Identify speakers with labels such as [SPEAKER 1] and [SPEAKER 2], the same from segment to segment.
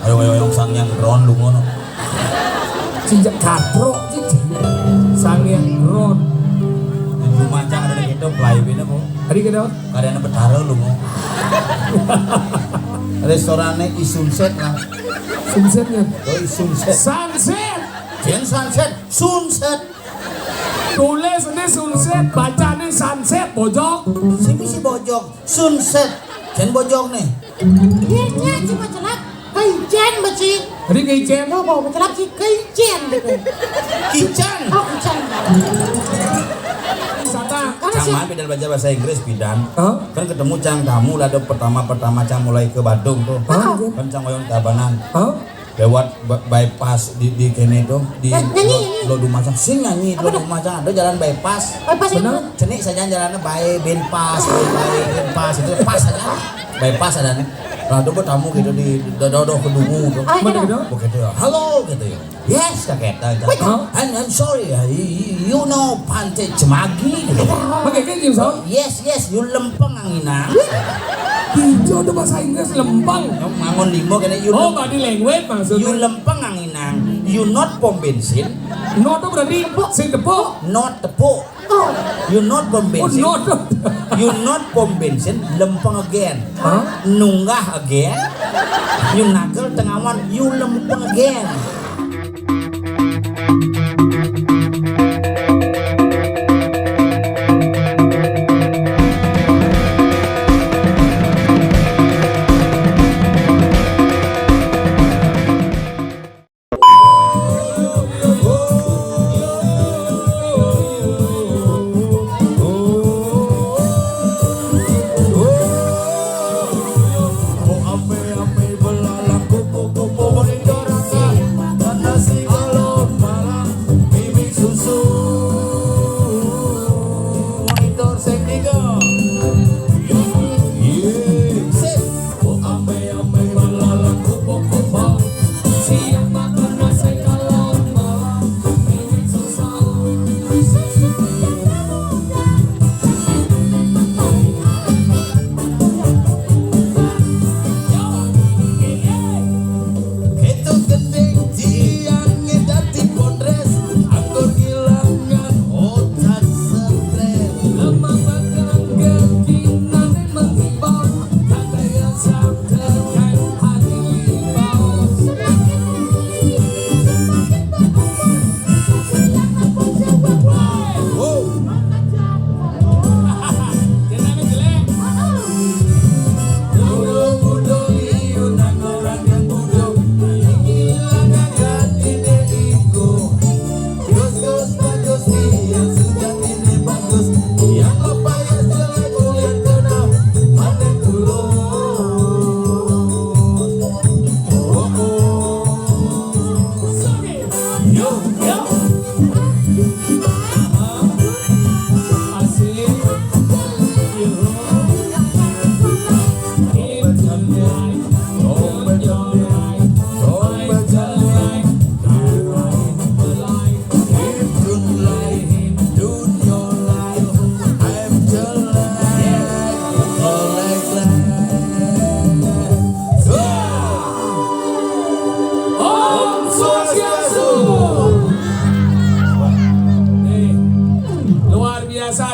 [SPEAKER 1] Ayo yang sang yang ron lu ngono.
[SPEAKER 2] Sejak katro sang yang ron.
[SPEAKER 1] Rumah cang ada gitu playben apa?
[SPEAKER 2] Tadi kedua.
[SPEAKER 1] Kadang betara lu mau. Restorannya Sunset lah.
[SPEAKER 2] Sunsetnya.
[SPEAKER 1] Oh Sunset.
[SPEAKER 2] Sunset.
[SPEAKER 1] Jangan sunset, sunset.
[SPEAKER 2] Tulis ini sunset, bacanya sunset bojok.
[SPEAKER 1] Si bojok, sunset. Jangan bojok nih.
[SPEAKER 3] Iya cuma celak kaijen baci.
[SPEAKER 2] Tadi kaijen.
[SPEAKER 3] Oh bawa celak si kaijen gitu.
[SPEAKER 1] Kican.
[SPEAKER 3] Oh kaijen.
[SPEAKER 2] Sata.
[SPEAKER 1] Cang beda baca bahasa Inggris bidan.
[SPEAKER 2] Hah?
[SPEAKER 1] Kan ketemu cang kamu lah ada pertama cang mulai ke Badung tuh.
[SPEAKER 2] Hah?
[SPEAKER 1] Kan cang oyong Tabanan.
[SPEAKER 2] Hah?
[SPEAKER 1] Lewat bypass di kene tuh di
[SPEAKER 3] Nyanyi.
[SPEAKER 1] lo rumah cang sing nyanyi lo rumah cang ada jalan bypass.
[SPEAKER 3] Pas itu.
[SPEAKER 1] Cenik saja jalannya by bypass itu pas aja. Bypass ada nih. Nah, itu tamu gitu di dodo kedungu tuh.
[SPEAKER 2] Mana kedua?
[SPEAKER 1] Begitu ya. Halo gitu ya. Yes kakek. I'm sorry. You know Pantai Cemagi gitu.
[SPEAKER 2] Pakai kayak gimana?
[SPEAKER 1] Yes, you lempeng angina.
[SPEAKER 2] Hijau itu bahasa Inggris lempang.
[SPEAKER 1] Yang mangon limo kena
[SPEAKER 2] Oh, body language
[SPEAKER 1] you
[SPEAKER 2] maksudnya.
[SPEAKER 1] lempeng angina. You not pom bensin.
[SPEAKER 2] No itu berarti sing depo.
[SPEAKER 1] Not tepuk. You not pom
[SPEAKER 2] Oh,
[SPEAKER 1] bensin.
[SPEAKER 2] no.
[SPEAKER 1] You not pom bensin. Lempeng again.
[SPEAKER 2] Hah?
[SPEAKER 1] Nunggah again. You nakal tengawan. You lempeng again.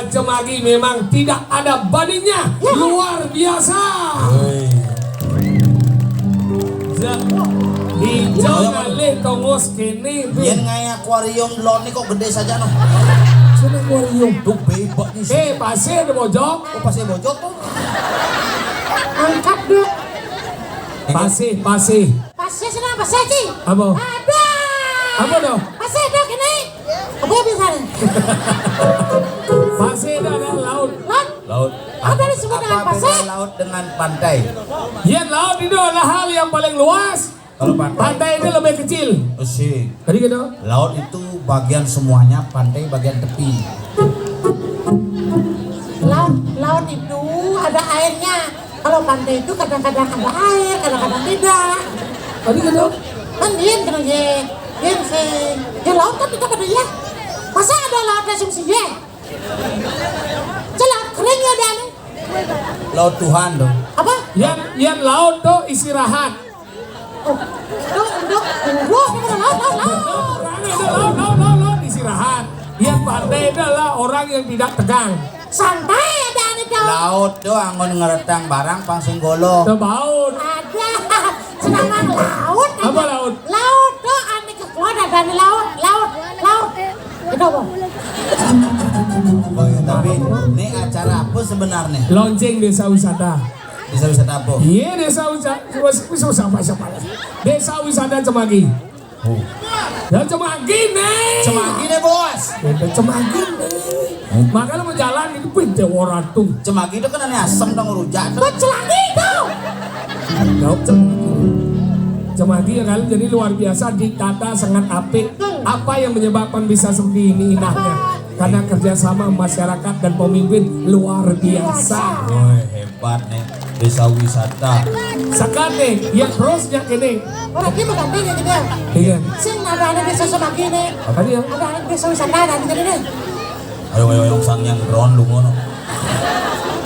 [SPEAKER 2] Cemagi memang tidak ada bandingnya, luar biasa. Hijau ngalih tongos kene.
[SPEAKER 1] Yang ngaya akuarium lor nih kok gede saja no.
[SPEAKER 2] Sana akuarium.
[SPEAKER 1] Tuh bebek nih.
[SPEAKER 2] Pasir di bojok.
[SPEAKER 1] Oh pasir bojok tuh.
[SPEAKER 3] Angkat duk.
[SPEAKER 2] Pasir.
[SPEAKER 3] Pasir sana pasir ci.
[SPEAKER 2] Apa?
[SPEAKER 3] Ada.
[SPEAKER 2] Apa dong?
[SPEAKER 3] Pasir duk ini. Apa bisa nih?
[SPEAKER 2] Pasir dan laut.
[SPEAKER 1] Laut.
[SPEAKER 3] Apa disebut dengan
[SPEAKER 1] Apa
[SPEAKER 3] pasir?
[SPEAKER 1] beda laut dengan pantai?
[SPEAKER 2] Ya laut itu adalah hal yang paling luas.
[SPEAKER 1] Kalau pantai,
[SPEAKER 2] Pantai itu lebih kecil.
[SPEAKER 1] sih.
[SPEAKER 2] Tadi gitu.
[SPEAKER 1] Laut itu bagian semuanya, pantai bagian tepi.
[SPEAKER 3] Laut itu ada airnya. Kalau pantai itu kadang-kadang ada air, kadang-kadang tidak.
[SPEAKER 2] Tadi gitu.
[SPEAKER 3] Kan diam kena diam sih. Ya laut kan tidak ada ya. Masa ada laut langsung sih ya? Celak kering ya dan.
[SPEAKER 1] Laut Tuhan tuh.
[SPEAKER 3] Apa?
[SPEAKER 2] Yang laut tuh istirahat.
[SPEAKER 3] Oh,
[SPEAKER 2] Orangnya itu laut istirahat. Yang pandai adalah orang yang tidak tegang.
[SPEAKER 3] Santai ada ane dong.
[SPEAKER 1] Laut doang ngon ngeretang barang pang singgolo.
[SPEAKER 2] Tebaun.
[SPEAKER 3] Ada. Sedangkan laut. ada.
[SPEAKER 2] Apa laut?
[SPEAKER 3] Laut tuh ane keluar ada ane laut. Itu apa?
[SPEAKER 1] Oh, ya, tapi ini acara apa sebenarnya?
[SPEAKER 2] Lonceng desa wisata.
[SPEAKER 1] Bisa wisata apa?
[SPEAKER 2] Iya desa wisata siapa lagi? Desa wisata Cemagi.
[SPEAKER 1] Oh.
[SPEAKER 2] Ya Cemagi nih.
[SPEAKER 1] Cemagi deh bos.
[SPEAKER 2] Beda Cemagi nih. Makanya mau jalan itu pintu orang tuh.
[SPEAKER 1] Cemagi itu kan aneh asam dong rujak.
[SPEAKER 3] Becelagi itu.
[SPEAKER 2] Jauh Cemagi ya kali jadi luar biasa ditata sangat apik. Apa yang menyebabkan bisa seperti ini indahnya? Karena kerjasama masyarakat dan pemimpin luar biasa.
[SPEAKER 1] Wah hebat nih desa wisata.
[SPEAKER 2] Sekarang nih, ya terusnya ini.
[SPEAKER 3] Orang ini mengganti ya juga.
[SPEAKER 2] Iya.
[SPEAKER 3] Sing ada desa Semanggi nih.
[SPEAKER 2] Apa dia?
[SPEAKER 3] Ada desa wisata ada di sini.
[SPEAKER 1] Ayo yang sang yang drone lu ngono.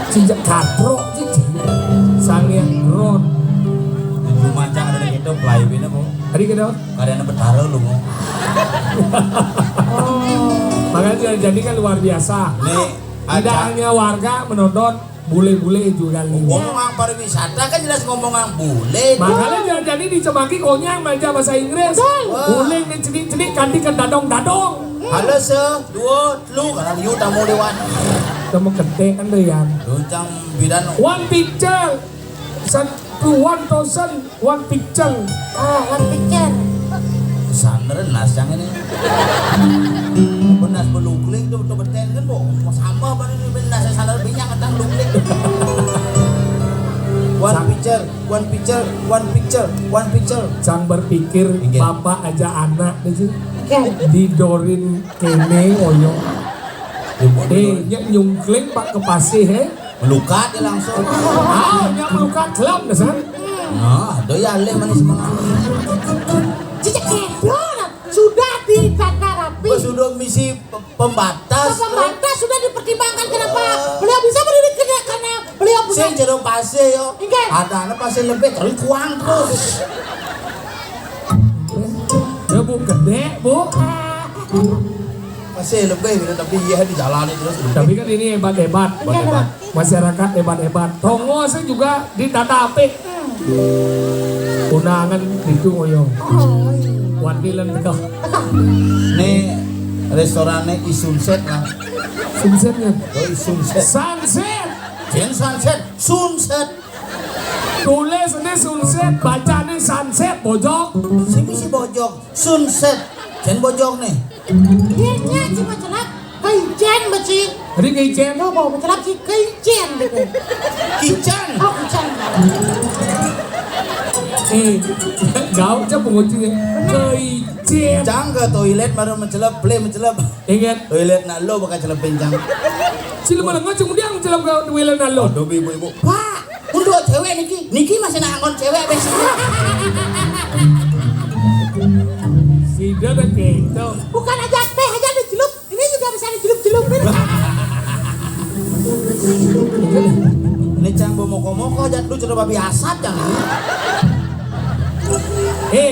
[SPEAKER 2] Sejak katro cici. Sang yang drone.
[SPEAKER 1] Di Lumajang ada di itu playbin apa?
[SPEAKER 2] Tadi kita.
[SPEAKER 1] Kadang betara lu mau.
[SPEAKER 2] Makanya jadi kan luar biasa.
[SPEAKER 1] Nih
[SPEAKER 2] Tidak
[SPEAKER 1] ada
[SPEAKER 2] hanya warga menonton, bule-bule juga lihat.
[SPEAKER 1] ngomong pariwisata kan jelas ngomong bule.
[SPEAKER 2] Makanya jadi di Cemagi konyang baca bahasa Inggris. Bule nih cedik-cedik ganti ke dadong-dadong.
[SPEAKER 1] Halo se, dua, lu karena you tamu lewat.
[SPEAKER 2] Kamu gede kan deh ya.
[SPEAKER 1] Luncang bidan.
[SPEAKER 2] One picture. One thousand, one picture.
[SPEAKER 3] Oh, one picture.
[SPEAKER 1] Sander nas yang ini. Benas belukling tuh beten kan bu. Sama apa ini benas sander binyak katang lukling. One picture.
[SPEAKER 2] Sang berpikir
[SPEAKER 1] Ingat.
[SPEAKER 2] bapak aja anak deh sih.
[SPEAKER 3] Oke.
[SPEAKER 2] Didorin kene oyo. Nyak nyungkling pak ke pasih he.
[SPEAKER 1] Melukat dia langsung.
[SPEAKER 2] Nyak melukat kelap dasar.
[SPEAKER 1] Nah, doyale manis banget.
[SPEAKER 3] Cicak kedon sudah ditata rapi.
[SPEAKER 1] Sudah misi pembatas.
[SPEAKER 3] Pembantas sudah dipertimbangkan kenapa beliau bisa berdiri karena beliau punya.
[SPEAKER 1] Saya jeruk pasir yo.
[SPEAKER 3] Ingat.
[SPEAKER 1] Ada anak pasir lebih terus kuang terus.
[SPEAKER 2] Ya bu gede bu.
[SPEAKER 1] Pasir lebih gitu tapi iya di jalan terus.
[SPEAKER 2] Tapi kan ini hebat-hebat.
[SPEAKER 1] Hebat.
[SPEAKER 2] Masyarakat hebat-hebat. Tongo saya juga ditata apik. Undangan itu oyo.
[SPEAKER 3] Oh, iya.
[SPEAKER 2] Wadilan dekat.
[SPEAKER 1] Nih restorannya Isunset lah.
[SPEAKER 2] Sunsetnya.
[SPEAKER 1] Oh Isunset.
[SPEAKER 2] Sunset.
[SPEAKER 1] Jen sunset, sunset.
[SPEAKER 2] Tulis ini sunset, bacanya sunset bojok.
[SPEAKER 1] Si bojok, sunset. Jen bojok nih.
[SPEAKER 3] Dia cuma celak kaijen beci.
[SPEAKER 2] Jadi keijen.
[SPEAKER 3] Lo mau celak si kaijen gitu.
[SPEAKER 1] Kican.
[SPEAKER 3] Oh kaijen.
[SPEAKER 2] Gau aja penguncinya. Keijen.
[SPEAKER 1] Cang ke toilet baru mencelap, play mencelap.
[SPEAKER 2] Ingat.
[SPEAKER 1] Toilet nak lo bakal celap pencang.
[SPEAKER 2] Sila malang ngacung dia mencelam ke wilayah nalo.
[SPEAKER 1] Aduh ibu-ibu. Pak, untuk cewek Niki masih nak ngon cewek besok.
[SPEAKER 2] Sida dah gitu.
[SPEAKER 3] Bukan aja teh aja dicelup. Ini juga bisa dicelup-celupin.
[SPEAKER 1] Ini cang moko-moko jatuh coba babi asap jangan.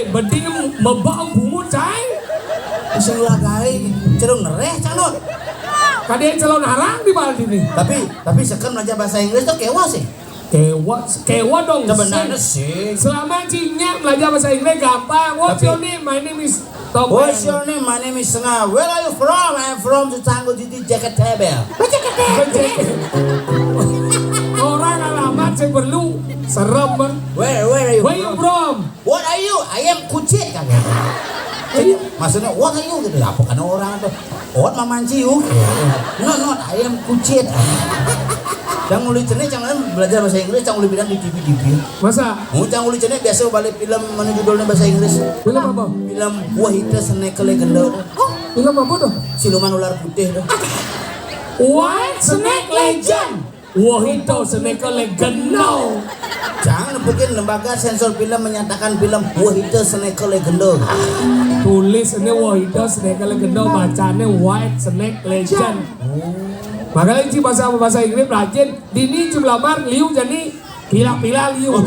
[SPEAKER 2] Penting membau bumbu cai.
[SPEAKER 1] Iseng lagai, cerung ngereh canut.
[SPEAKER 2] Kadian calon harang di balik ini.
[SPEAKER 1] Tapi sekarang belajar bahasa Inggris tuh kewa sih.
[SPEAKER 2] Kewa dong.
[SPEAKER 1] Sebenarnya sih.
[SPEAKER 2] Selama cinya belajar bahasa Inggris gampang. What's your name? My name is Tom.
[SPEAKER 1] What's your name? My name is Senga. Where are you from? I'm from the Tango Titi Jacket Table.
[SPEAKER 2] Orang alamat saya perlu serem ber.
[SPEAKER 1] Where are you
[SPEAKER 2] Where you from?
[SPEAKER 1] What are you? I am kucing kan. Jadi maksudnya what are you gitu. Apa karena orang tuh what mamanci you? No, I am kucing. Jangan uli cene jangan belajar bahasa Inggris, jangan uli bilang di TV.
[SPEAKER 2] Masa?
[SPEAKER 1] Jangan uli cene biasa balik film mana judulnya bahasa Inggris.
[SPEAKER 2] Film apa?
[SPEAKER 1] Film Buah Hitam Snake Legenda.
[SPEAKER 2] Film apa tuh?
[SPEAKER 1] Siluman ular putih tuh.
[SPEAKER 2] White Snake Legend. Wahito Snake Legend. No.
[SPEAKER 1] Jangan mungkin lembaga sensor film menyatakan film Buah Hitam Snake Legenda.
[SPEAKER 2] Tulis ini Wahito Snake Legend, bacanya White Snake Legend. Makanya ci bahasa Inggris rajin. Dini ci lamar liu jadi pila-pila liu.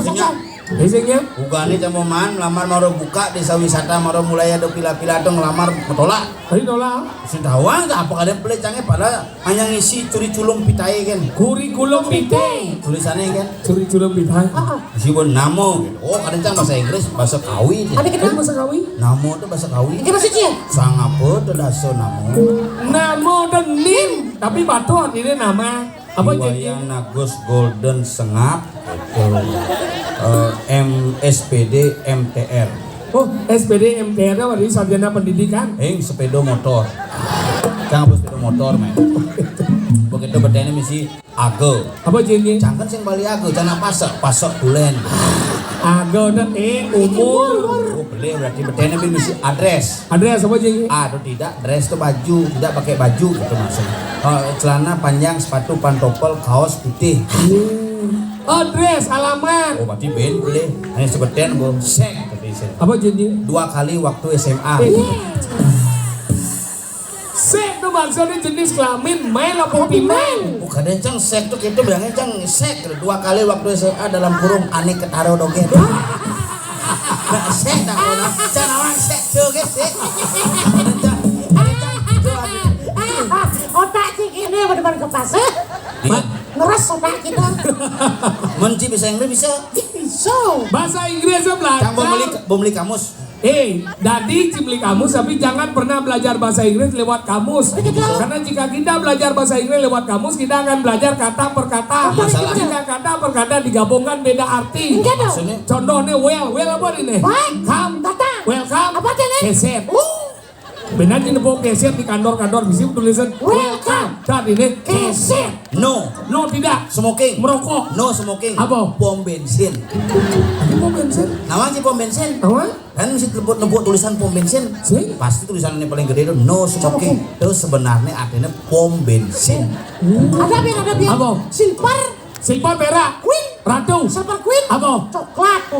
[SPEAKER 2] Biasanya
[SPEAKER 1] Ugani camoman lamar maro buka desa wisata maro mulai ada pila-pila tuh ngelamar betolak.
[SPEAKER 2] tadi nolak
[SPEAKER 1] Sintawang tak apa kadang pelecangnya pada hanya ngisi curi culung pitai kan.
[SPEAKER 2] kurikulum vitae.
[SPEAKER 1] Tulisannya kan.
[SPEAKER 2] Curi culum vitae.
[SPEAKER 1] Si bon namo gitu. Oh kadang cang bahasa Inggris bahasa kawi.
[SPEAKER 3] Ada kita
[SPEAKER 2] Kan masa kawi?
[SPEAKER 1] Namo itu bahasa kawi.
[SPEAKER 3] ini masih cia.
[SPEAKER 1] Sang apa tuh daso namo.
[SPEAKER 2] Namo dan nim. Tapi batu ini nama apa jadi?
[SPEAKER 1] Iwayan Nagus Golden Sengap gitu. SPD MTR.
[SPEAKER 2] Oh, SPD MTR itu berarti sarjana pendidikan.
[SPEAKER 1] Sepeda motor. Cang apa sepeda motor men. Begitu bedanya misi ago.
[SPEAKER 2] Apa jadi?
[SPEAKER 1] Cangkan sing bali ago, jangan pasok tulen.
[SPEAKER 2] Agak dan umur.
[SPEAKER 1] Oh beli berarti bedanya misi adres.
[SPEAKER 2] Adres apa jadi?
[SPEAKER 1] Atau tidak, dress itu baju, tidak pakai baju gitu maksudnya. Celana panjang, sepatu pantopel, kaos putih.
[SPEAKER 2] Adres, alamat.
[SPEAKER 1] Oh berarti ben beli. Hanya sebutan bu, sek.
[SPEAKER 2] Apa jadi?
[SPEAKER 1] 2 kali waktu SMA.
[SPEAKER 2] Sek itu maksudnya jenis kelamin male apa female?
[SPEAKER 1] Oh kadang cang sek tuh kita bilangnya cang sek 2 kali waktu SMA dalam kurung aneh ketaro doget. Nah sek tak kena, cang awang sek tuh guys sek.
[SPEAKER 3] Otak cik ini benar-benar kepas. Ngeras otak kita.
[SPEAKER 1] Menci bisa Inggris bisa.
[SPEAKER 3] Bisa.
[SPEAKER 2] Bahasa Inggrisnya
[SPEAKER 1] Cang
[SPEAKER 2] belajar.
[SPEAKER 1] beli kamus.
[SPEAKER 2] Dadi cimli kamus, tapi jangan pernah belajar bahasa Inggris lewat kamus. Karena jika kita belajar bahasa Inggris lewat kamus, kita akan belajar kata per kata.
[SPEAKER 1] Masalah.
[SPEAKER 2] Jika kata per kata digabungkan beda arti.
[SPEAKER 3] Enggak dong.
[SPEAKER 1] Maksudnya
[SPEAKER 2] Contohnya well apa ini? Come,
[SPEAKER 3] Datang.
[SPEAKER 2] welcome,
[SPEAKER 3] Apa tuh, Nek?
[SPEAKER 2] keset. Benar jadi bawa keset di kantor-kantor bisa tulisan welcome. Saat ini keset.
[SPEAKER 1] no
[SPEAKER 2] tidak.
[SPEAKER 1] smoking.
[SPEAKER 2] Merokok.
[SPEAKER 1] No smoking.
[SPEAKER 2] Apa?
[SPEAKER 1] Pom bensin.
[SPEAKER 2] Ini mau bensin.
[SPEAKER 1] Nama aja pom bensin.
[SPEAKER 2] Apa?
[SPEAKER 1] Kan mesti nebut tulisan pom bensin.
[SPEAKER 2] Sih?
[SPEAKER 1] Pasti tulisannya paling gede itu no smoking. Terus sebenarnya artinya pom bensin.
[SPEAKER 3] Ada biar.
[SPEAKER 2] Apa? Silver merah.
[SPEAKER 3] Queen.
[SPEAKER 2] Ratu.
[SPEAKER 3] Silver Queen.
[SPEAKER 2] Apa?
[SPEAKER 3] Coklat.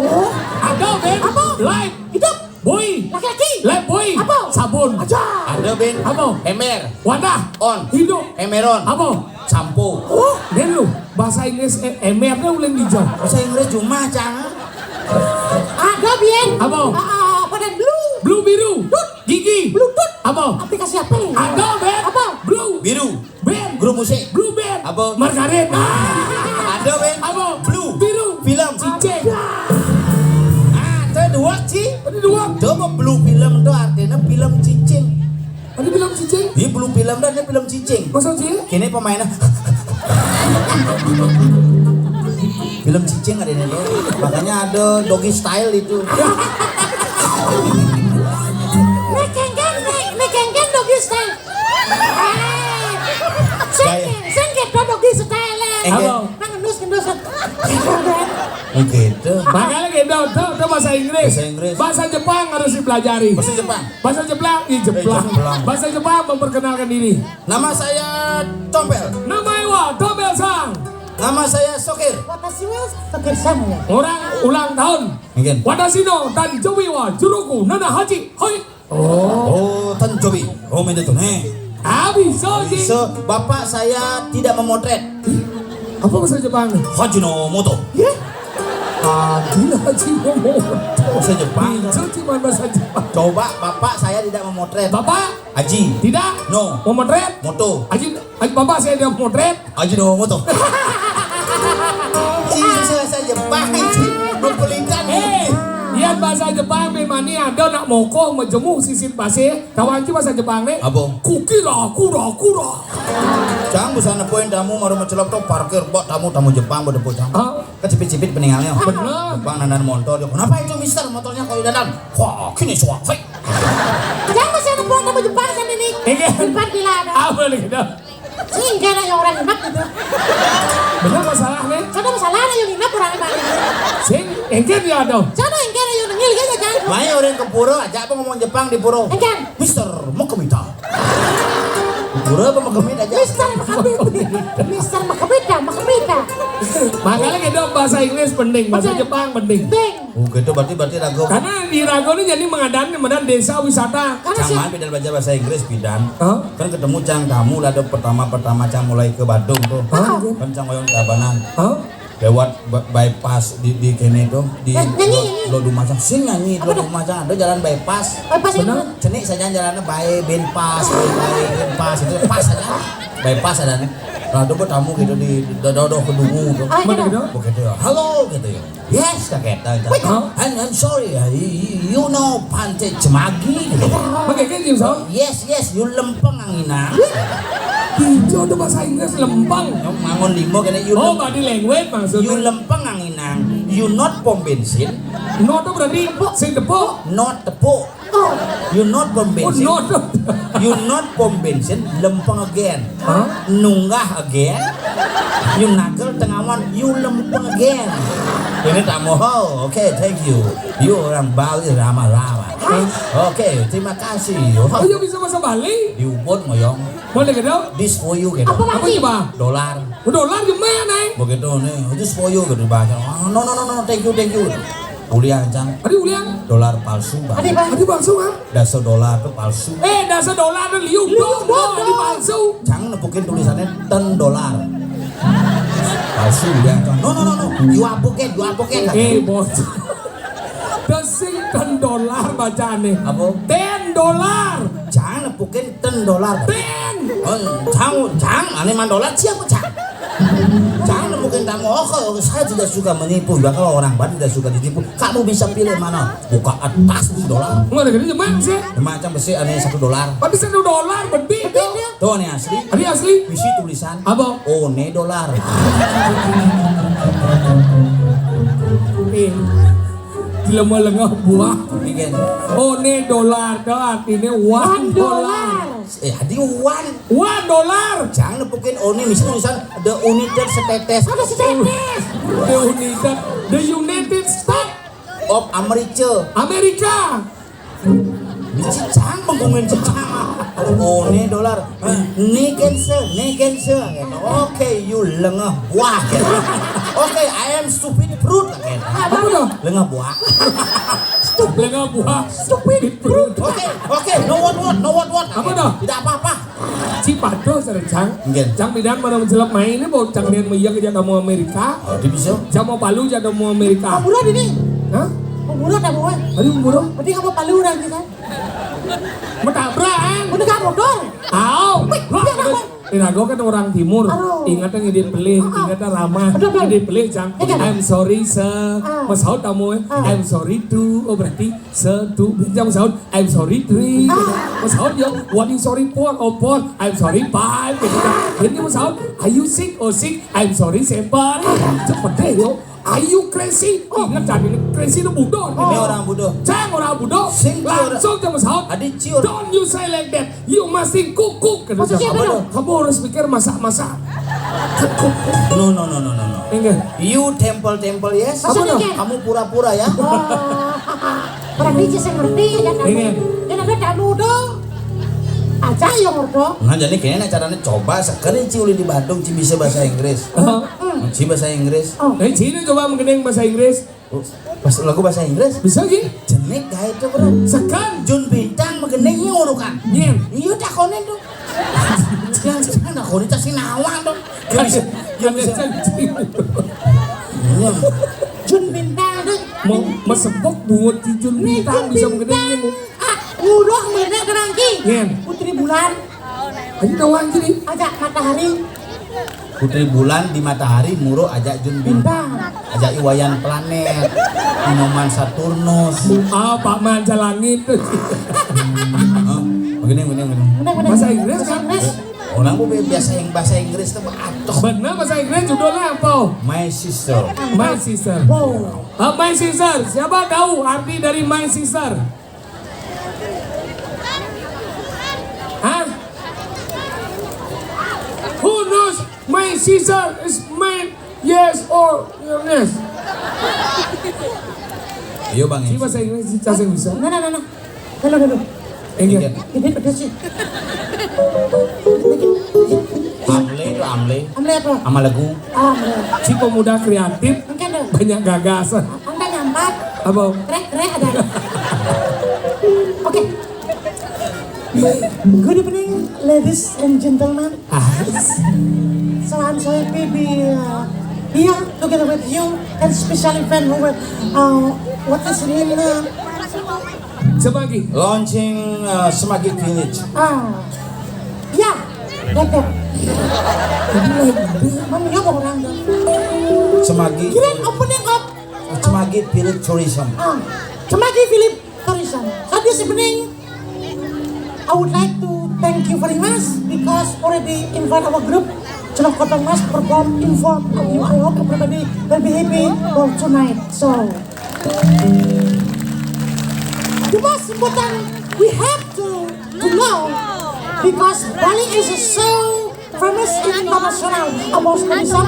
[SPEAKER 2] Ada Ben.
[SPEAKER 3] Apa?
[SPEAKER 2] Light.
[SPEAKER 3] Hidup.
[SPEAKER 2] Boy.
[SPEAKER 3] Laki-laki.
[SPEAKER 2] Light boy.
[SPEAKER 3] Apa?
[SPEAKER 2] Sabun.
[SPEAKER 3] Aja.
[SPEAKER 1] Ada ben.
[SPEAKER 2] Apa?
[SPEAKER 1] Emer.
[SPEAKER 2] Wadah.
[SPEAKER 1] On.
[SPEAKER 2] Hidup.
[SPEAKER 1] Emeron.
[SPEAKER 2] Apa?
[SPEAKER 1] Sampo.
[SPEAKER 2] Dan lu bahasa Inggris emernya ulang dijauh.
[SPEAKER 1] Bahasa Inggris cuma cang.
[SPEAKER 3] Ada bien.
[SPEAKER 2] Apa?
[SPEAKER 3] Pada blue.
[SPEAKER 2] Blue biru. Gigi.
[SPEAKER 3] Bluetooth.
[SPEAKER 2] Apa?
[SPEAKER 3] Aplikasi apa?
[SPEAKER 2] Ada Ben.
[SPEAKER 3] Apa?
[SPEAKER 2] Blue.
[SPEAKER 1] Biru.
[SPEAKER 2] Ben.
[SPEAKER 1] Grup musik.
[SPEAKER 2] Blue Ben.
[SPEAKER 1] Apa?
[SPEAKER 2] Margaret.
[SPEAKER 1] Ada ben.
[SPEAKER 2] Apa?
[SPEAKER 1] Blue.
[SPEAKER 2] Biru.
[SPEAKER 1] Film.
[SPEAKER 2] Ciceng.
[SPEAKER 1] Ada dua sih.
[SPEAKER 2] Ada dua.
[SPEAKER 1] Coba blue film itu artinya film cicing.
[SPEAKER 2] Ada bilang ciceng.
[SPEAKER 1] Ini blue film dan ini film cicing.
[SPEAKER 2] Masa sih?
[SPEAKER 1] Kini pemainnya film cicing ada ini tuh. Makanya ada doggy style itu.
[SPEAKER 3] Nekengken doggy style. Sengket doggy style.
[SPEAKER 2] Apa?
[SPEAKER 3] Ngendus.
[SPEAKER 1] Gitu.
[SPEAKER 2] Makanya gitu, itu bahasa Inggris.
[SPEAKER 1] Bahasa Inggris.
[SPEAKER 2] Bahasa Jepang harus dipelajari.
[SPEAKER 1] Bahasa Jepang.
[SPEAKER 2] Bahasa Jepang,
[SPEAKER 1] Jepang.
[SPEAKER 2] Bahasa Jepang memperkenalkan diri.
[SPEAKER 1] Nama saya Tompel.
[SPEAKER 2] Nama Iwa, Dobel Sang.
[SPEAKER 1] Nama saya Sokir.
[SPEAKER 3] Watashi wa Sokir-sama ya.
[SPEAKER 2] Orang ulang tahun.
[SPEAKER 1] Mungkin.
[SPEAKER 2] Watashi no Tanjoubi wa Juroku Nana Haji. Hoi.
[SPEAKER 1] Oh, Tanjobi. Oh, itu nih.
[SPEAKER 2] Bisa Ji.
[SPEAKER 1] So, bapak saya tidak memotret.
[SPEAKER 2] Apa bahasa Jepang?
[SPEAKER 1] Hajinomoto.
[SPEAKER 2] Gila Haji ngomong.
[SPEAKER 1] Bahasa Jepang.
[SPEAKER 2] Bisa cuma bahasa Jepang.
[SPEAKER 1] Coba bapak saya tidak memotret.
[SPEAKER 2] Bapak
[SPEAKER 1] Haji.
[SPEAKER 2] tidak
[SPEAKER 1] No.
[SPEAKER 2] mau motret.
[SPEAKER 1] Moto.
[SPEAKER 2] Haji bapak saya tidak mau motret.
[SPEAKER 1] Hajinomoto. Bahasa Jepang sih. Berpelitan.
[SPEAKER 2] Lihat bahasa Jepang memangnya ada nak moko majemuk sisit base. Kawan bahasa Jepang nih.
[SPEAKER 1] Apa?
[SPEAKER 2] Kukira kura.
[SPEAKER 1] Cang busana poin tamu maru mencelok tuh parkir bot tamu Jepang pada bocang.
[SPEAKER 2] Ah.
[SPEAKER 1] Kecipit-cipit peninggalnya.
[SPEAKER 2] Bener.
[SPEAKER 1] Jepang nandan motor dia. Kenapa itu mister motornya kau dandan? Wah, kini suak fake.
[SPEAKER 3] Jangan masih ada buat nama Jepang kan ini.
[SPEAKER 2] Iya.
[SPEAKER 3] Depan bila ada.
[SPEAKER 2] Apa nih kita?
[SPEAKER 3] Sehingga ada yang orang inap gitu.
[SPEAKER 2] Bener masalah nih.
[SPEAKER 3] Karena masalahnya yang inap orang inap.
[SPEAKER 2] Sing engke dia ada.
[SPEAKER 3] Sana yang kira yang nengil aja kan.
[SPEAKER 1] Main orang ke pura aja apa ngomong Jepang di pura.
[SPEAKER 3] Engkan.
[SPEAKER 1] Mister mau kemita. Pura apa mau kemita aja.
[SPEAKER 3] Mister Makabita.
[SPEAKER 2] Makanya kita bahasa Inggris penting, bahasa Jepang penting.
[SPEAKER 3] Deng.
[SPEAKER 1] Oh gitu berarti rago.
[SPEAKER 2] Karena di Rago ini jadi medan desa wisata.
[SPEAKER 3] Karena sih.
[SPEAKER 1] Cang bidan belajar bahasa Inggris bidan.
[SPEAKER 2] Hah?
[SPEAKER 1] Kan ketemu cang tamu lah ada pertama cang mulai ke Badung tuh.
[SPEAKER 2] Hah?
[SPEAKER 1] Kan cang oyong Tabanan.
[SPEAKER 2] Hah?
[SPEAKER 1] lewat bypass di kene tuh di
[SPEAKER 3] Nyanyi.
[SPEAKER 1] lo Lumajang sing nyanyi lo Lumajang ada jalan bypass.
[SPEAKER 3] Bypass itu.
[SPEAKER 2] Benar?
[SPEAKER 1] Cenik saja jalannya by benpas itu pas saja bypass ada nih. Nah, itu tamu gitu di dodo kedungu tuh.
[SPEAKER 2] Mana gitu?
[SPEAKER 1] Begitu ya, halo gitu ya. Yes, kaget aja. I'm sorry, you know Pantai Cemagi gitu.
[SPEAKER 2] Pakai kayak gini so?
[SPEAKER 1] Yes, you lempeng angina.
[SPEAKER 2] Hijau itu bahasa Inggris lempang.
[SPEAKER 1] Yang mangon limo kena you
[SPEAKER 2] Oh, body language
[SPEAKER 1] you
[SPEAKER 2] maksudnya.
[SPEAKER 1] lempeng anginang. You not pom bensin,
[SPEAKER 2] No itu berarti sing depo.
[SPEAKER 1] not tepuk. You not pom
[SPEAKER 2] Oh,
[SPEAKER 1] bensin.
[SPEAKER 2] no.
[SPEAKER 1] You not pom bensin, lempeng again.
[SPEAKER 2] Hah?
[SPEAKER 1] Nunggah again. You nagel tengawan, you lempeng again. Ini tak mau, oke, thank you. You orang Bali ramah-ramah. Oke, terima kasih.
[SPEAKER 2] Oh, ya bisa bahasa Bali.
[SPEAKER 1] Di Ubud moyong,
[SPEAKER 2] Boleh gitu?
[SPEAKER 1] this for you gitu.
[SPEAKER 3] Apa
[SPEAKER 2] Apa
[SPEAKER 3] lagi?
[SPEAKER 2] coba?
[SPEAKER 1] Dolar.
[SPEAKER 2] Dolar gimana nih?
[SPEAKER 1] Begitu nih, this for you gitu baca. Oh, no, thank you. Kuliah cang,
[SPEAKER 2] Tadi uliang.
[SPEAKER 1] dolar palsu bang.
[SPEAKER 3] Adi Pak.
[SPEAKER 2] Tadi palsu kan?
[SPEAKER 1] Dasar dolar tuh palsu.
[SPEAKER 2] Dasar dolar itu liu dong. Tadi palsu.
[SPEAKER 1] Cang nepukin tulisannya $10. Palsu ya cang. No. You advocate.
[SPEAKER 2] Bos. Dasing $10 bacaannya.
[SPEAKER 1] Apa?
[SPEAKER 2] $10.
[SPEAKER 1] Cang nepukin $10.
[SPEAKER 2] 10.
[SPEAKER 1] Cang, aneh $10 siapa cang? Cang nepukin tamu. Oh, kalau saya tidak suka menipu. Ya kalau orang Bali tidak suka ditipu, kamu bisa pilih mana? Buka atas $10.
[SPEAKER 2] Nggak ada gini cuman sih.
[SPEAKER 1] Macam besi aneh $1.
[SPEAKER 2] Tapi $1 berbeda dong.
[SPEAKER 1] Tuh nih asli.
[SPEAKER 2] Tadi asli.
[SPEAKER 1] Isi tulisan.
[SPEAKER 2] Apa?
[SPEAKER 1] One $.
[SPEAKER 2] Di lengah buah.
[SPEAKER 1] Bikin.
[SPEAKER 2] Oh, ini dolar. Itu artinya $1.
[SPEAKER 1] Hadi one.
[SPEAKER 2] $1.
[SPEAKER 1] Jangan nepukin one misi tulisan the United States
[SPEAKER 3] Ada sejenis.
[SPEAKER 2] The United States
[SPEAKER 1] of
[SPEAKER 2] Amerika.
[SPEAKER 1] Misi cang menggungin cang. One $. Ni cancer. Gitu. Oke, you lengah buah. Gitu. Oke, I am stupid fruit. Gitu.
[SPEAKER 2] Apa tuh?
[SPEAKER 1] Lengah buah.
[SPEAKER 2] Lengah buah. Stupid fruit.
[SPEAKER 1] Oke, no what.
[SPEAKER 2] Apa dah?
[SPEAKER 1] Tidak apa-apa.
[SPEAKER 2] Cipado sercang.
[SPEAKER 1] Nggih.
[SPEAKER 2] Cang bidan mana menjelap main ini mau cang lihat meyak kerja kamu Amerika.
[SPEAKER 1] Oh, di bisa.
[SPEAKER 2] Cang mau palu jaga mau Amerika.
[SPEAKER 3] Pembunuh ini.
[SPEAKER 2] Hah?
[SPEAKER 3] Pembunuh tak boleh.
[SPEAKER 2] Tadi burung.
[SPEAKER 3] Berarti kamu palu orang kita.
[SPEAKER 2] Mentabrak.
[SPEAKER 3] Udah kamu dong.
[SPEAKER 2] Aw. Irago kan orang timur.
[SPEAKER 3] Aduh.
[SPEAKER 2] Ingatnya ngide pelih, ingatnya ramah. Ngide pelih cang. I'm sorry sir. Mas Haud tamu. I'm sorry to. Oh berarti sir to. Jam Mas Haud. I'm sorry three. Mas Haud yo. What you sorry for? Oh for. I'm sorry five. Jadi Mas Haud. Are you sick? Oh sick. I'm sorry seven. Cepet deh yo. Are you crazy? Ingat cang ini crazy itu bodoh.
[SPEAKER 1] Ini orang bodoh.
[SPEAKER 2] Cang orang bodoh.
[SPEAKER 1] Sing
[SPEAKER 2] Langsung ke Mas Haud.
[SPEAKER 1] Adik ciur.
[SPEAKER 2] Don't you say like that. You must think kukuk.
[SPEAKER 3] Maksudnya apa dong?
[SPEAKER 2] Kamu harus pikir masak-masak.
[SPEAKER 1] No.
[SPEAKER 2] Enggak.
[SPEAKER 1] You temple yes.
[SPEAKER 3] Maksudnya
[SPEAKER 2] dong?
[SPEAKER 3] kayak?
[SPEAKER 1] Kamu pura-pura ya.
[SPEAKER 3] Orang ini saya ngerti ya kamu.
[SPEAKER 2] Ini.
[SPEAKER 3] Ini ada kamu dong. Aja yang dong.
[SPEAKER 1] Nah jadi kayaknya caranya coba sekali ciuli di Bandung ci bisa bahasa Inggris. Ci bahasa Inggris.
[SPEAKER 2] Cina coba mengenang bahasa Inggris.
[SPEAKER 1] Pas lagu bahasa Inggris.
[SPEAKER 2] Bisa gini?
[SPEAKER 1] Jenik gak itu bro.
[SPEAKER 2] Sekan.
[SPEAKER 1] Jun Bintang mengenai urukan.
[SPEAKER 2] Nyen.
[SPEAKER 1] Iya takonin tuh. Jangan takonin tas sinawang tuh. Gak bisa. Iya.
[SPEAKER 3] Jun Bintang tuh.
[SPEAKER 2] Mau mesebok buat Jun Bintang bisa mengenang.
[SPEAKER 3] Udah mana kerangki.
[SPEAKER 2] Nyen.
[SPEAKER 3] Putri Bulan.
[SPEAKER 2] Aja doang gini.
[SPEAKER 3] Ajak matahari.
[SPEAKER 1] Putri Bulan di matahari muro ajak Jun Bintang. Ajak Iwayan Planet. Inoman Saturnus.
[SPEAKER 2] Pak Manja Langit.
[SPEAKER 1] Begini.
[SPEAKER 3] Benar.
[SPEAKER 2] Bahasa Inggris
[SPEAKER 3] Bahasa
[SPEAKER 2] kan?
[SPEAKER 3] Inggris.
[SPEAKER 1] Orang gue bahasa Inggris tuh atuh.
[SPEAKER 2] Benar bahasa Inggris judulnya apa?
[SPEAKER 1] My sister.
[SPEAKER 2] My sister.
[SPEAKER 3] Wow.
[SPEAKER 2] My sister. Siapa tahu arti dari my sister? Hah? Who knows my sister is mine? Yes or yes?
[SPEAKER 1] Iya bang.
[SPEAKER 2] Si bahasa Inggris si Cacing bisa.
[SPEAKER 3] Nah. Dulu.
[SPEAKER 2] Enggak.
[SPEAKER 3] Ini pedas sih.
[SPEAKER 1] Amle.
[SPEAKER 3] Ambil apa?
[SPEAKER 1] Sama lagu.
[SPEAKER 3] Ambil.
[SPEAKER 2] Si pemuda kreatif
[SPEAKER 3] Mungkin dong.
[SPEAKER 2] banyak gagasan.
[SPEAKER 3] Angka nyampat.
[SPEAKER 2] Apa?
[SPEAKER 3] Krek ada. Oke. Good evening, ladies and gentlemen.
[SPEAKER 2] Ah,
[SPEAKER 3] Salam saya Bibi here together with you and special event who will, what is the name?
[SPEAKER 2] Semanggi.
[SPEAKER 1] Launching Semanggi Village.
[SPEAKER 3] Yeah, like that. Mami apa orang tu?
[SPEAKER 1] Semanggi.
[SPEAKER 3] Grand opening of
[SPEAKER 1] Semanggi Village Tourism.
[SPEAKER 3] Semanggi Philip Tourism. So this evening, I would like to thank you very much because already invite our group. Celok Kotong Mas perform inform you. I hope everybody will be happy for tonight. So the most important we have to know because Bali is so famous international about tourism.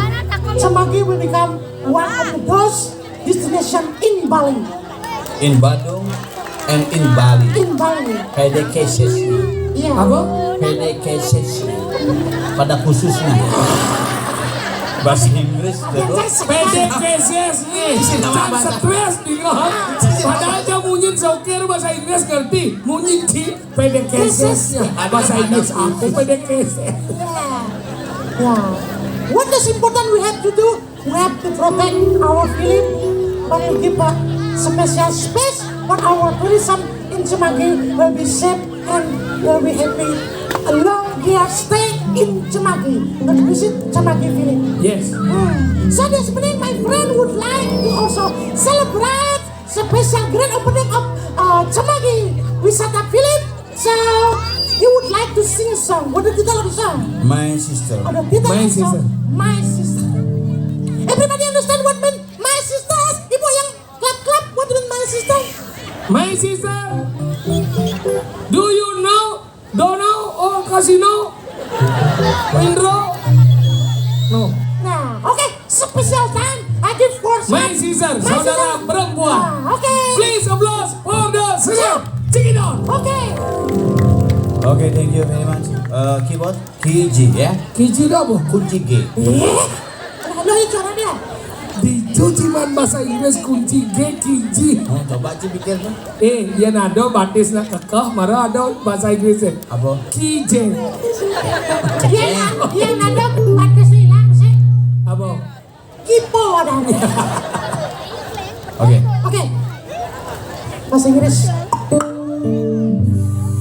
[SPEAKER 3] Semanggi will become one of those destination in Bali.
[SPEAKER 1] In Bandung and in Bali.
[SPEAKER 3] In Bali.
[SPEAKER 1] PDKSS.
[SPEAKER 3] Yeah.
[SPEAKER 2] Apa?
[SPEAKER 1] PDKSS. Pada khususnya. Bahasa Inggris terus.
[SPEAKER 2] PDKSS nih. Jangan stres di kau. Padahal aja munyin sokir bahasa Inggris ngerti. Munyin di PDKSS nya. Bahasa Inggris aku PDKSS.
[SPEAKER 3] Yeah. What is important we have to do? We have to protect our film, but to give a special space for our tourism in Semanggi will be safe and will be happy. A long year stay in Semanggi and visit Semanggi village.
[SPEAKER 2] Yes.
[SPEAKER 3] So this evening my friend would like to also celebrate special grand opening of Semanggi Wisata Village. So he would like to sing a song. What the title of the song?
[SPEAKER 1] My sister.
[SPEAKER 3] Oh, the title
[SPEAKER 2] My
[SPEAKER 3] of the song,
[SPEAKER 2] Sister.
[SPEAKER 3] My Sister. Everybody understand what mean My Sister? Ibu yang clap. What mean My Sister?
[SPEAKER 2] My sister. Do you know? Don't know? Or casino? Indro? No.
[SPEAKER 3] Nah, okay. Special time. I give for
[SPEAKER 2] My sister,
[SPEAKER 3] My
[SPEAKER 2] saudara
[SPEAKER 3] sister.
[SPEAKER 2] perempuan.
[SPEAKER 3] Okay.
[SPEAKER 2] Please applause for the singer. Check it out.
[SPEAKER 3] Okay.
[SPEAKER 1] Oke, thank you very much. Keyboard KG ya.
[SPEAKER 2] Kiji apa?
[SPEAKER 1] Kunci G.
[SPEAKER 3] Lo itu cara dia.
[SPEAKER 2] Dicuci man bahasa Inggris kunci G kiji.
[SPEAKER 1] Oh, coba aja pikir tuh.
[SPEAKER 2] Ya nado batis nak kekeh, marah ada bahasa Inggrisnya.
[SPEAKER 1] Apa?
[SPEAKER 2] Kije.
[SPEAKER 3] Yang ada batas hilang sih.
[SPEAKER 2] Apa?
[SPEAKER 3] Kipo ada.
[SPEAKER 1] Oke.
[SPEAKER 3] Oke. Bahasa Inggris.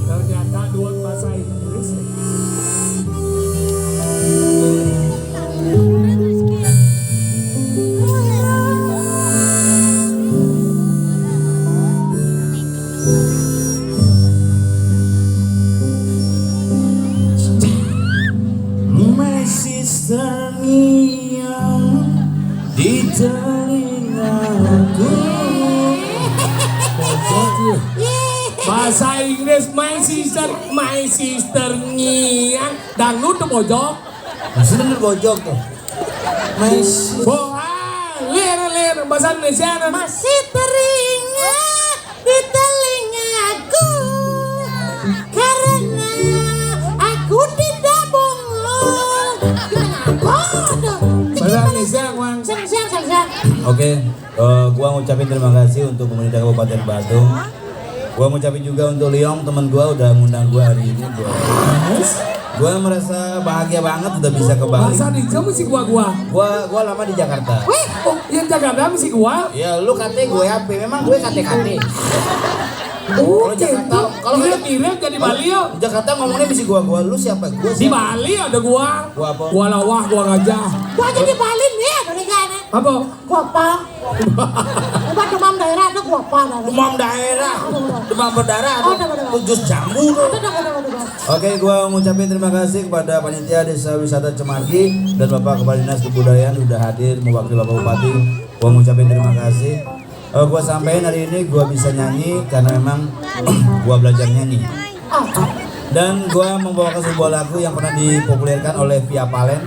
[SPEAKER 2] Ternyata dua bahasa Inggris.
[SPEAKER 1] My sister yang di telingaku.
[SPEAKER 2] Bahasa Inggris my sister ngiang dangdut tuh pojok.
[SPEAKER 1] Maksudnya di pojok tuh. My sister.
[SPEAKER 2] Lir bahasa Indonesia
[SPEAKER 3] Masih teringat di telingaku karena aku tidak bohong.
[SPEAKER 2] bahasa Indonesia Wang.
[SPEAKER 3] Sang.
[SPEAKER 1] Oke, gua ngucapin terima kasih untuk pemerintah Kabupaten Badung. Gua ngucapin juga untuk Liong, teman gua udah ngundang gua hari ini. Gua merasa bahagia banget udah bisa ke Bali.
[SPEAKER 2] Bahasa Indonesia mesti gua.
[SPEAKER 1] Gua lama di Jakarta.
[SPEAKER 2] Oh, yang Jakarta mesti gua.
[SPEAKER 1] Ya lu kate gue apa? Memang gue kate.
[SPEAKER 2] Oh,
[SPEAKER 1] Kalau Jakarta, kalau
[SPEAKER 2] mirip jadi Bali ya.
[SPEAKER 1] Jakarta ngomongnya mesti gua. Lu siapa? Gua
[SPEAKER 2] Di
[SPEAKER 1] siapa?
[SPEAKER 2] Bali ada gua.
[SPEAKER 1] Gua apa?
[SPEAKER 2] Gua lawah, gua gajah.
[SPEAKER 3] Gua jadi Bali nih, dari gana.
[SPEAKER 2] Apa?
[SPEAKER 3] Gua apa? Gua demam daerah ada gua apa?
[SPEAKER 1] Demam daerah, demam berdarah, tujus jambu. Oke, gua ngucapin terima kasih kepada panitia Desa Wisata Semanggi dan Bapak Kepala Dinas Kebudayaan udah hadir mewakili Bapak Bupati. Gua ngucapin terima kasih. Gua sampaikan hari ini gua bisa nyanyi karena memang gua belajar nyanyi. Dan gua membawakan sebuah lagu yang pernah dipopulerkan oleh Via Valen.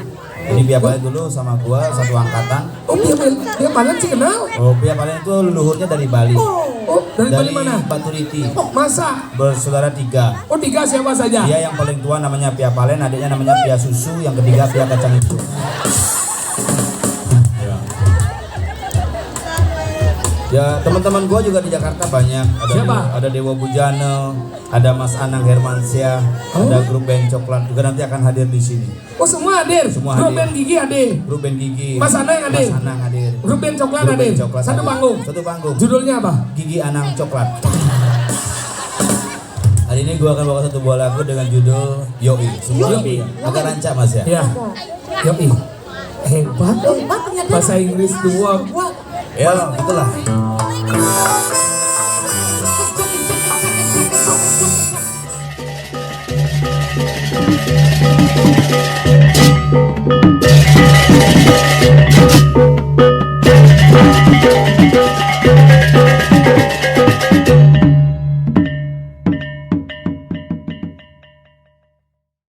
[SPEAKER 1] Ini Via Valen dulu sama gua satu angkatan.
[SPEAKER 2] Oh, dia mana sih kenal?
[SPEAKER 1] Oh, Via Valen itu leluhurnya dari Bali.
[SPEAKER 2] Oh, dari Bali mana?
[SPEAKER 1] Batu Riti.
[SPEAKER 2] Oh, masa?
[SPEAKER 1] Bersaudara 3.
[SPEAKER 2] Oh, 3 siapa saja?
[SPEAKER 1] Dia yang paling tua namanya Via Valen, adiknya namanya Via Susu, yang ketiga Via Kacang Hijau. Ya. Ya teman-teman gua juga di Jakarta banyak. Ada
[SPEAKER 2] Siapa?
[SPEAKER 1] Ada Dewa Bujana, ada Mas Anang Hermansyah, ada grup band Coklat juga nanti akan hadir di sini.
[SPEAKER 2] Oh semua hadir.
[SPEAKER 1] Semua
[SPEAKER 2] Grup
[SPEAKER 1] hadir.
[SPEAKER 2] band Gigi hadir.
[SPEAKER 1] Grup band Gigi.
[SPEAKER 2] Mas Anang hadir.
[SPEAKER 1] Mas Anang hadir.
[SPEAKER 2] Grup band Coklat
[SPEAKER 1] Grup
[SPEAKER 2] hadir.
[SPEAKER 1] band Coklat
[SPEAKER 2] Satu
[SPEAKER 1] hadir.
[SPEAKER 2] panggung.
[SPEAKER 1] Satu panggung.
[SPEAKER 2] Judulnya apa?
[SPEAKER 1] Gigi Anang Coklat. Hari ini gua akan bawa satu buah lagu dengan judul Yoi. Semua
[SPEAKER 2] Yoi.
[SPEAKER 1] agak rancak Mas ya.
[SPEAKER 2] Ya. Yoi. Hebat.
[SPEAKER 3] Hebat ternyata.
[SPEAKER 2] Bahasa Inggris dua.
[SPEAKER 3] Wah,
[SPEAKER 1] Ya, itulah.